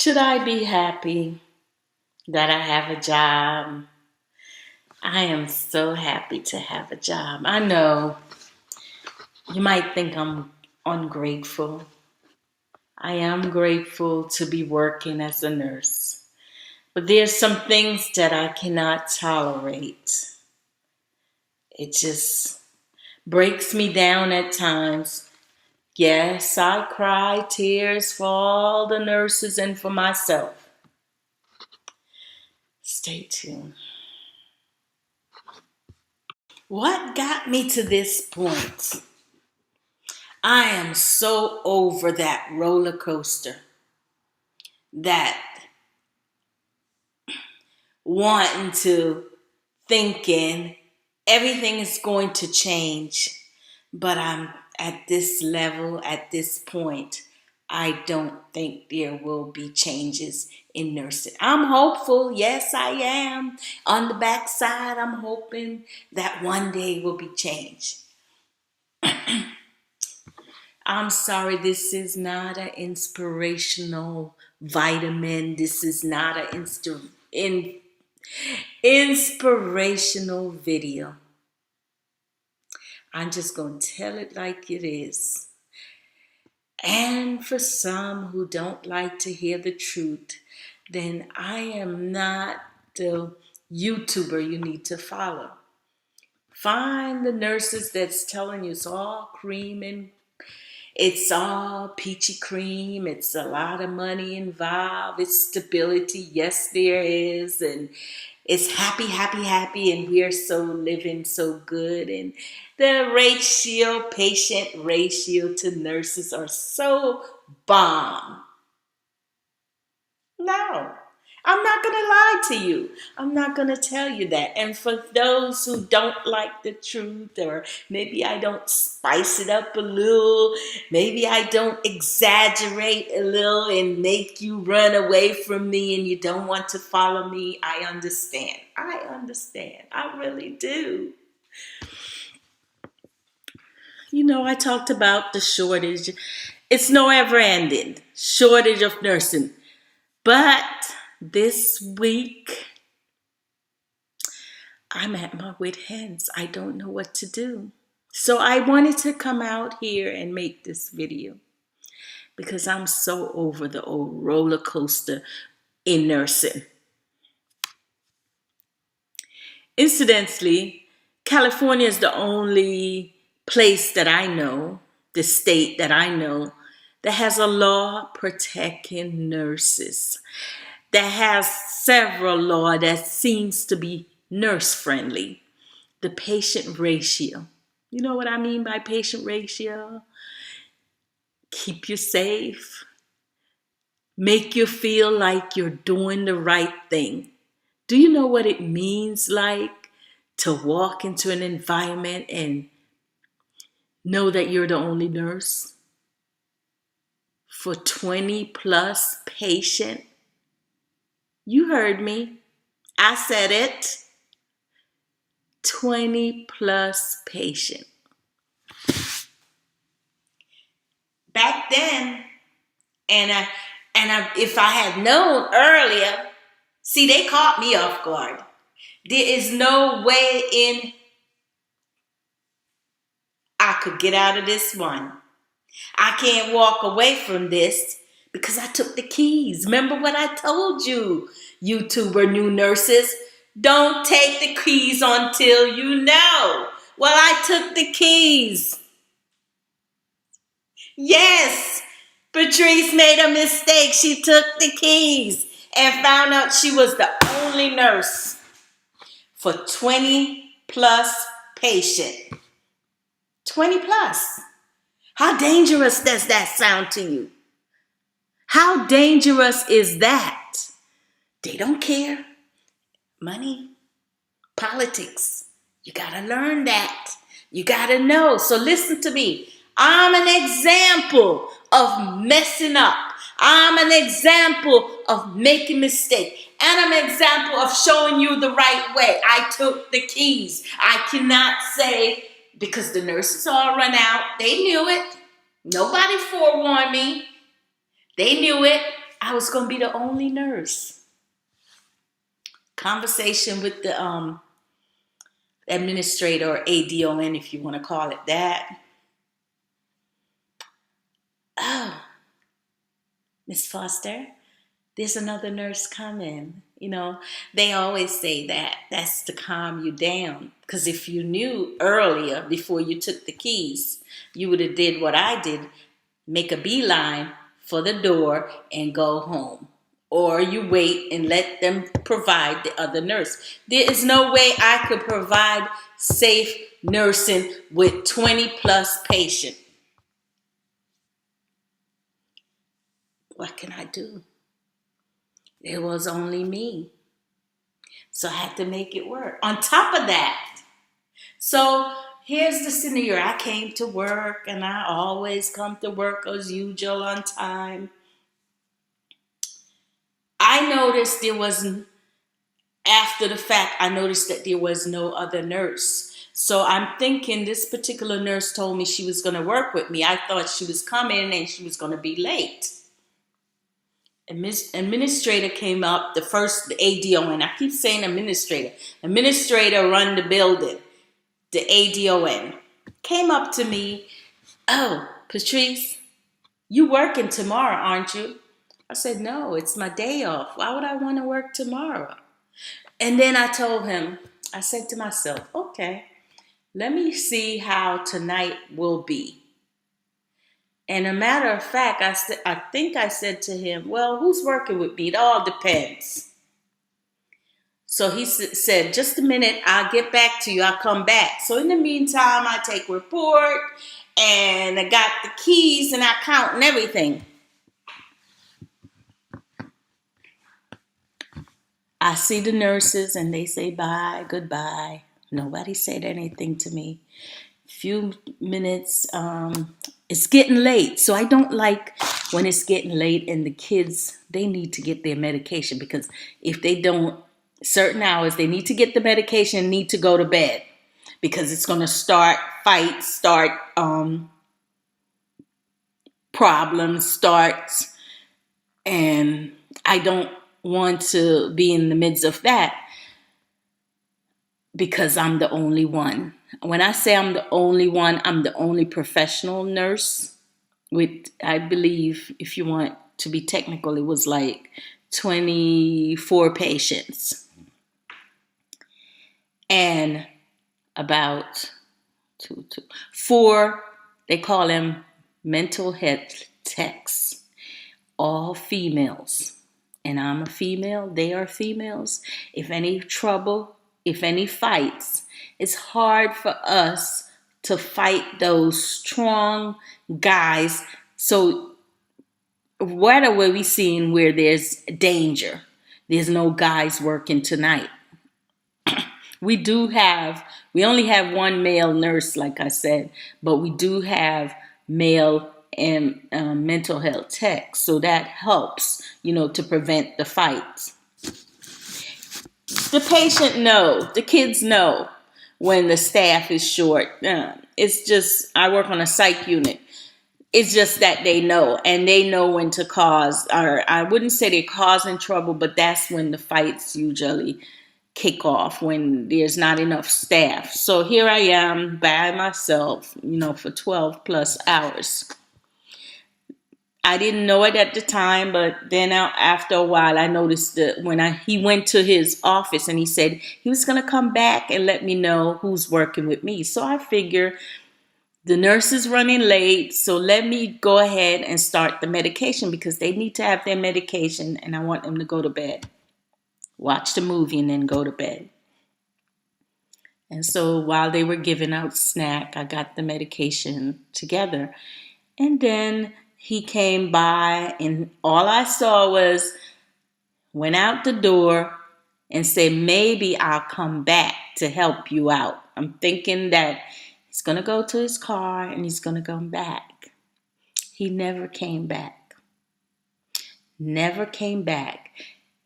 Should I be happy that I have a job? I am so happy to have a job. I know you might think I'm ungrateful. I am grateful to be working as a nurse. But there's some things that I cannot tolerate. It just breaks me down at times. Yes, I cry tears for all the nurses and for myself. Stay tuned. What got me to this point? I am so over that roller coaster, that thinking everything is going to change, but I'm at this level, at this point, I don't think there will be changes in nursing. I'm hopeful, yes I am. On the backside, I'm hoping that one day will be change. I'm sorry, this is not an inspirational vitamin. This is not an inspirational video. I'm just going to tell it like it is. And for some who don't like to hear the truth, then I am not the YouTuber you need to follow. Find the nurses that's telling you it's all cream and it's all peachy cream. It's a lot of money involved. It's stability. Yes, there is. And it's happy, happy, happy. And we're so living so good. And the ratio, patient ratio to nurses are so bomb. No, I'm not going to lie to you. I'm not going to tell you that. And for those who don't like the truth, or maybe I don't spice it up a little, maybe I don't exaggerate a little and make you run away from me and you don't want to follow me, I understand. I understand. I really do. You know, I talked about the shortage. It's no ever ending shortage of nursing. But this week, I'm at my wit ends. I don't know what to do. So I wanted to come out here and make this video because I'm so over the old roller coaster in nursing. Incidentally, California is the only place that I know, the state that I know, that has a law protecting nurses, that has several laws that seems to be nurse friendly. The patient ratio. You know what I mean by patient ratio? Keep you safe. Make you feel like you're doing the right thing. Do you know what it means like to walk into an environment and know that you're the only nurse for 20 plus patient? You heard me. I said it. 20 plus patient. Back then, if I had known earlier, see, they caught me off guard. There is no way in I could get out of this one. I can't walk away from this because I took the keys. Remember what I told you, YouTuber new nurses? Don't take the keys until you know. Well, I took the keys. Yes, Patrice made a mistake. She took the keys and found out she was the only nurse for 20 plus patient. 20 plus. How dangerous does that sound to you? How dangerous is that? They don't care. Money, politics. You gotta learn that. You gotta know. So listen to me. I'm an example of messing up. I'm an example of making mistakes. And I'm an example of showing you the right way. I took the keys. I cannot say, because the nurses all run out. They knew it. Nobody forewarned me. They knew it. I was going to be the only nurse. Conversation with the administrator, or awan, if you want to call it that. Oh, Miss Foster, there's another nurse coming. You know, they always say that. That's to calm you down. Because if you knew earlier, before you took the keys, you would have did what I did, make a beeline for the door and go home. Or you wait and let them provide the other nurse. There is no way I could provide safe nursing with 20 plus patients. What can I do? It was only me. So I had to make it work. On top of that, so here's the scenario. I came to work, and I always come to work as usual on time. I noticed after the fact, I noticed that there was no other nurse. So I'm thinking this particular nurse told me she was going to work with me. I thought she was coming and she was going to be late. Administrator came up, the ADON. I keep saying administrator. Administrator run the building. The ADON came up to me. Oh, Patrice, you working tomorrow, aren't you? I said, no, it's my day off. Why would I want to work tomorrow? And then I told him, I said to myself, okay, let me see how tonight will be. And a matter of fact, I think I said to him, well, who's working with me? It all depends. So he said, just a minute, I'll get back to you. I'll come back. So in the meantime, I take report and I got the keys and I count and everything. I see the nurses and they say bye, goodbye. Nobody said anything to me. Few minutes, it's getting late. So I don't like when it's getting late and the kids, they need to get their medication, because if they don't, certain hours, they need to get the medication, need to go to bed, because it's going to start fights, problems, and I don't want to be in the midst of that, because I'm the only one. When I say I'm the only one, I'm the only professional nurse with, I believe, if you want to be technical, it was like 24 patients. And about 4, they call them mental health techs, all females. And I'm a female, they are females. If any trouble, if any fights, it's hard for us to fight those strong guys. So what are we seeing where there's danger? There's no guys working tonight. We only have one male nurse, like I said, but we do have male and mental health tech, so that helps, to prevent the fights. The patient knows, the kids know when the staff is short. It's just, I work on a psych unit. It's just that they know, and they know when to cause, or I wouldn't say they're causing trouble, but that's when the fights usually kick off, when there's not enough staff. So here I am by myself, for 12 plus hours. I didn't know it at the time, but then after a while, I noticed that when he went to his office and he said he was going to come back and let me know who's working with me. So I figure the nurse is running late, so let me go ahead and start the medication, because they need to have their medication and I want them to go to bed. Watch the movie and then go to bed. And so while they were giving out snack, I got the medication together. And then he came by and all I saw was, went out the door and said, maybe I'll come back to help you out. I'm thinking that he's going to go to his car and he's going to come back. He never came back. Never came back.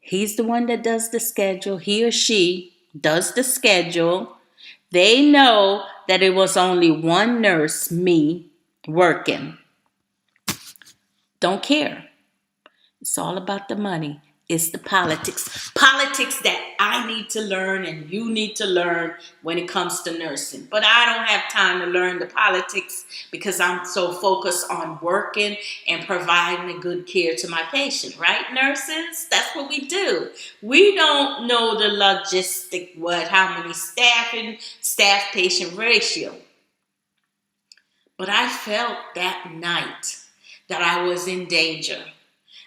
He's the one that does the schedule. He or she does the schedule. They know that it was only one nurse, me, working. Don't care. It's all about the money. It's the politics. Politics that I need to learn and you need to learn when it comes to nursing. But I don't have time to learn the politics because I'm so focused on working and providing a good care to my patient. Right, nurses? That's what we do. We don't know the logistic, how many staff-patient ratio. But I felt that night that I was in danger.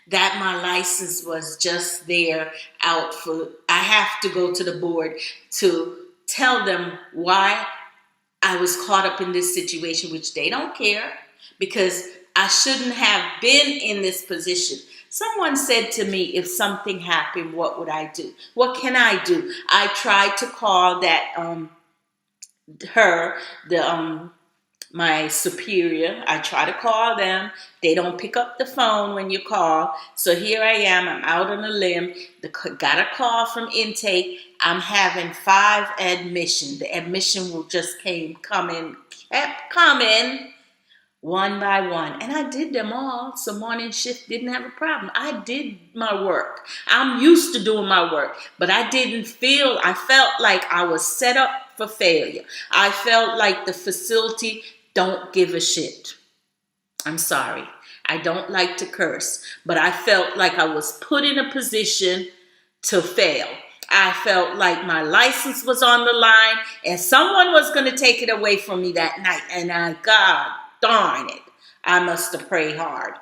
That my license was just there out for, I have to go to the board to tell them why I was caught up in this situation, which they don't care because I shouldn't have been in this position. Someone said to me, if something happened, what would I do? What can I do? I tried to call my superior. I try to call them. They don't pick up the phone when you call. So here I am. I'm out on a limb. Got a call from intake. I'm having 5 admissions. The admission will just kept coming one by one. And I did them all. So morning shift didn't have a problem. I did my work. I'm used to doing my work. But I felt like I was set up for failure. I felt like the facility don't give a shit. I'm sorry. I don't like to curse, but I felt like I was put in a position to fail. I felt like my license was on the line and someone was going to take it away from me that night. And God darn it, I must have prayed hard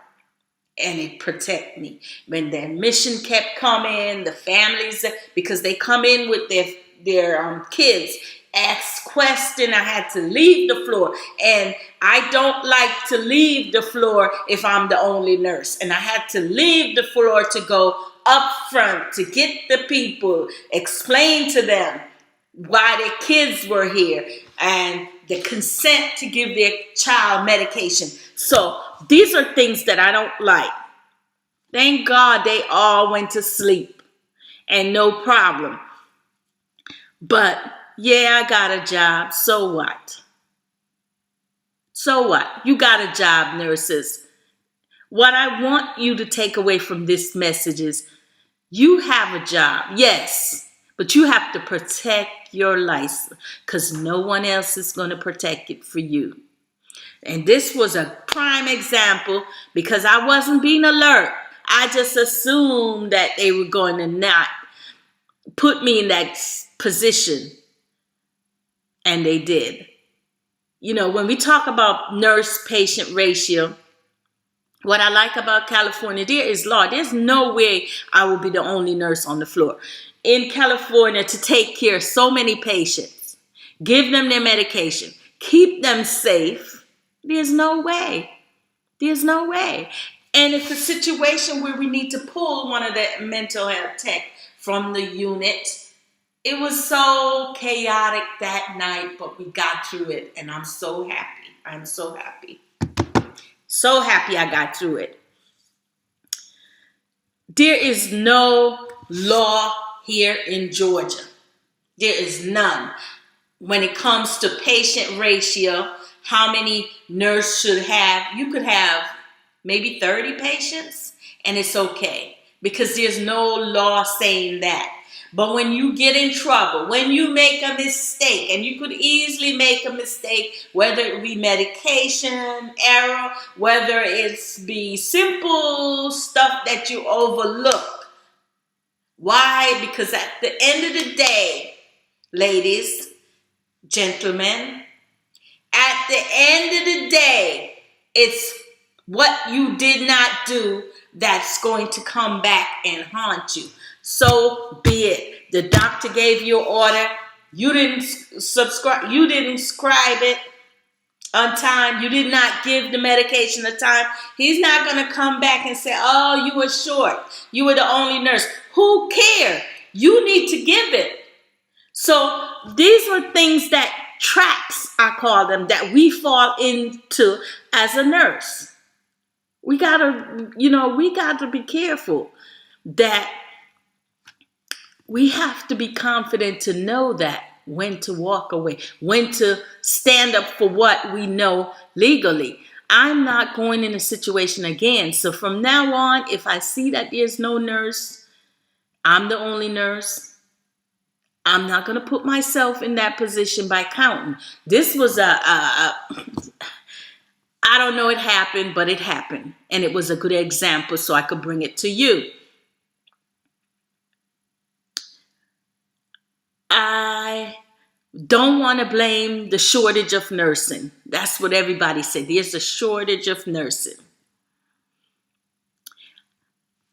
and it protect me. When the admission kept coming, the families, because they come in with their kids, ask question, I had to leave the floor. And I don't like to leave the floor if I'm the only nurse. And I had to leave the floor to go up front to get the people, explain to them why their kids were here and the consent to give their child medication. So these are things that I don't like. Thank God they all went to sleep and no problem. But yeah, I got a job. So what? So what? You got a job, nurses. What I want you to take away from this message is you have a job, yes, but you have to protect your license because no one else is going to protect it for you. And this was a prime example because I wasn't being alert. I just assumed that they were going to not put me in that position. And they did. You know, when we talk about nurse-patient ratio, what I like about California, there is law. There's no way I will be the only nurse on the floor. In California, to take care of so many patients, give them their medication, keep them safe, there's no way. There's no way. And it's a situation where we need to pull one of the mental health tech from the unit. It was so chaotic that night, but we got through it, and I'm so happy. I'm so happy. So happy I got through it. There is no law here in Georgia. There is none. When it comes to patient ratio, how many nurses should have, you could have maybe 30 patients, and it's okay, because there's no law saying that. But when you get in trouble, when you make a mistake, and you could easily make a mistake, whether it be medication error, whether it's be simple stuff that you overlook. Why? Because at the end of the day, ladies, gentlemen, at the end of the day, it's what you did not do that's going to come back and haunt you. So be it. The doctor gave you an order. You didn't subscribe. You didn't scribe it on time. You did not give the medication on time. He's not going to come back and say, oh, you were short. You were the only nurse. Who cares? You need to give it. So these are things that traps, I call them, that we fall into as a nurse. We gotta be careful that we have to be confident to know that when to walk away, when to stand up for what we know legally. I'm not going in a situation again. So from now on, if I see that there's no nurse, I'm the only nurse, I'm not going to put myself in that position by counting. This was I don't know, it happened, but it happened. And it was a good example so I could bring it to you. I don't want to blame the shortage of nursing. That's what everybody said. There's a shortage of nursing.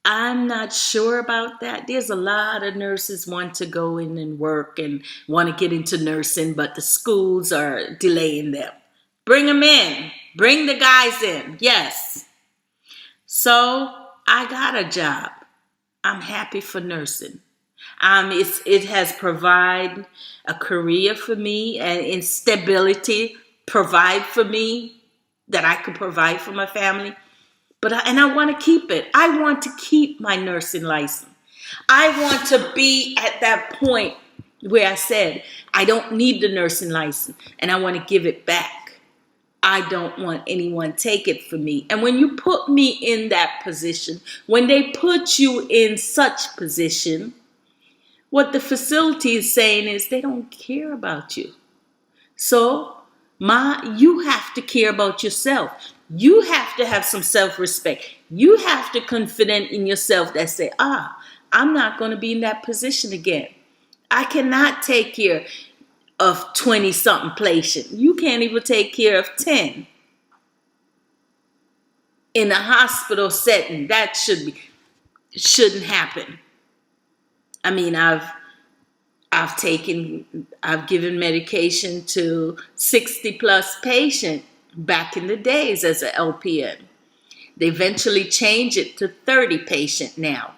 I'm not sure about that. There's a lot of nurses want to go in and work and want to get into nursing, but the schools are delaying them. Bring them in. Bring the guys in. Yes. So I got a job. I'm happy for nursing. It has provided a career for me and in stability, provide for me that I could provide for my family. And I want to keep it. I want to keep my nursing license. I want to be at that point where I said, I don't need the nursing license and I want to give it back. I don't want anyone take it from me. And when you put me in that position, when they put you in such position, what the facility is saying is they don't care about you. So you have to care about yourself. You have to have some self-respect. You have to confident in yourself that say, I'm not going to be in that position again. I cannot take care of 20-something patients. You can't even take care of 10. In a hospital setting, that shouldn't happen. I mean, I've given medication to 60+ patients back in the days as an LPN. They eventually changed it to 30 patients now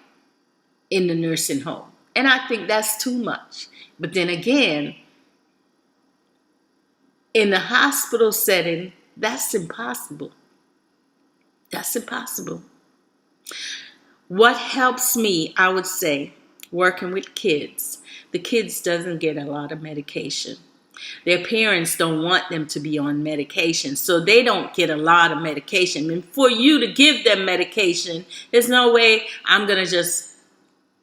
in the nursing home. And I think that's too much. But then again, in the hospital setting, that's impossible. That's impossible. What helps me, I would say, working with kids. The kids doesn't get a lot of medication. Their parents don't want them to be on medication, so they don't get a lot of medication. And for you to give them medication, there's no way I'm going to just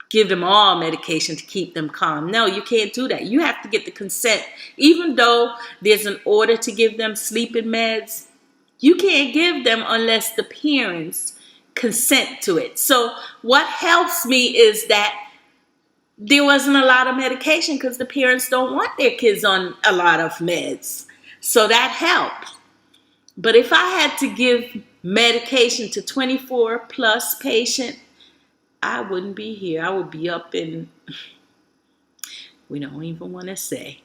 give them all medication to keep them calm. No, you can't do that. You have to get the consent. Even though there's an order to give them sleeping meds, you can't give them unless the parents consent to it. So what helps me is that there wasn't a lot of medication because the parents don't want their kids on a lot of meds. So that helped. But if I had to give medication to 24+ patients, I wouldn't be here. I would be up in, we don't even want to say.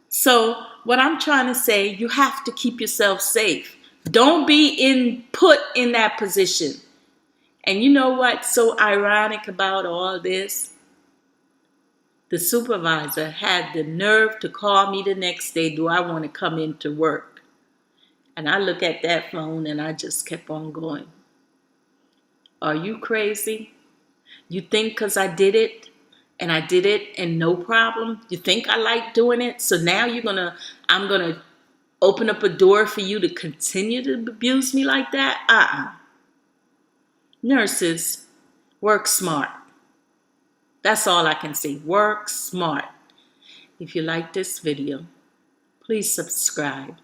So what I'm trying to say, you have to keep yourself safe. Don't be put in that position. And you know what's so ironic about all this? The supervisor had the nerve to call me the next day, do I want to come into work? And I look at that phone and I just kept on going. Are you crazy? You think because I did it and no problem? You think I like doing it? So now I'm going to open up a door for you to continue to abuse me like that? Nurses, work smart. That's all I can say. Work smart. If you like this video, please subscribe,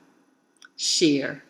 share,